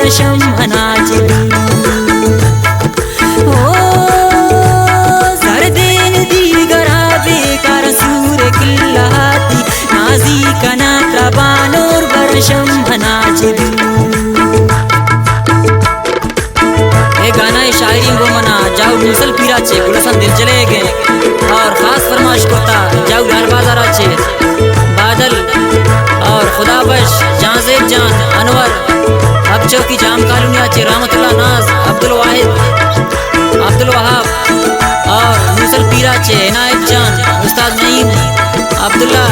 वर्षम अनाचिदु ओ जरदेन दीगराबे car सूर किल्लाती Nazi कना त्रबानोर वर्षम अनाचिदु। ये गाना शायरी वो मना जाऊ मुसल पीरा चे गुलशन दिल चले गए और खास फरमाइश करता जाऊ लाल बाजार चे बादल और खुदा बश जान जान अनवर अब चौकी जाम कालूनिया चे रहमतुल्लाह नाज अब्दुल वाहिद अब्दुल वहाब और मुसल पीरा चे इनायत जान उस्ताद नईम अब्दुल्ला।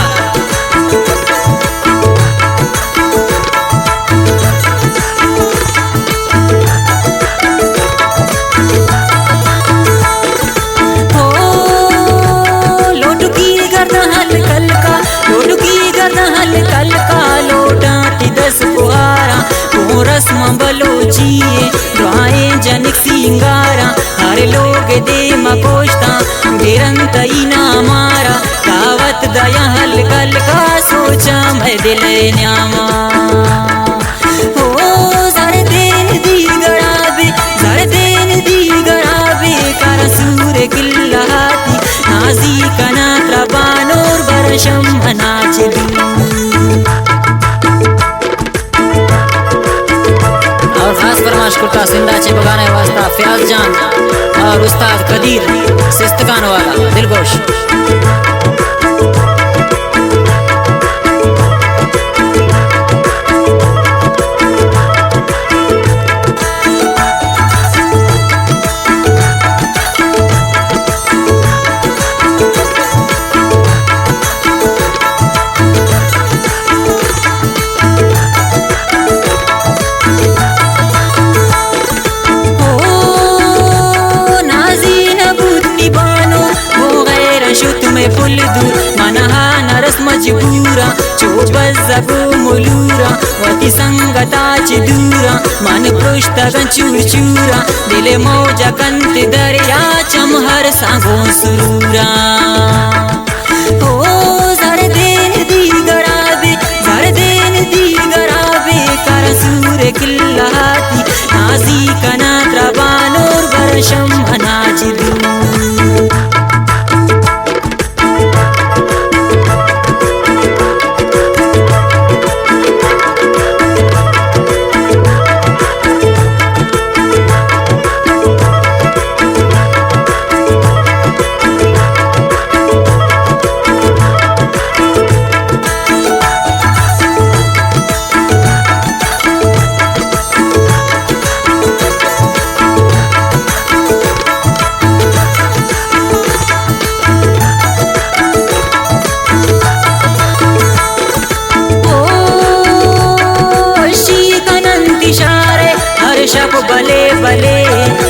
रस्म बलोचिए दुआएं जनिक सिंगारा हर लोग दे मकोश्ता गिरंत इना मारा दावत दया हल कल का सोचा मैं दिल न्यामा हो जरदेन दीगराबे कर सूर किल्लाती नाजी कना त्रबानोर वर्षम अनाचिदु। और खास फरमाइश कुर्ता सिंधा चे बगाने वास्ता फयाज जान और उस्ताद कदीर सिस्तकान वाला दिलगोश। पुल दूर मनहा नरस मजबूरा चोबस जबू मुलूरा वती संगता चिदूरा मन पृष्ठगन चूर चूरा दिल मौजा कंत दरिया चमहर सांगो सुरूरा ओ जरदेन दीगराबे कर सूर किल्लाती नाजी कना त्रबानोर वर्षम अनाचिदु। शप बले बले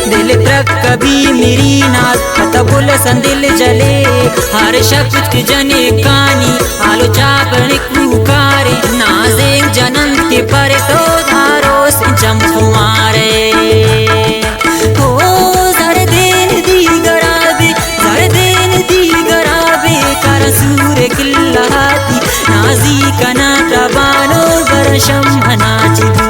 दिल तक कभी मेरी नाज तबुल संदिल जले हर शब्द जने कानी आलो चापन कुकारे नाजे जनन के पर तो धारो से चमकुमारे हो जरदेन दीगराबे कर सूर किल्लाती नाजी कना त्रबानोर वर्षम अनाचिदु।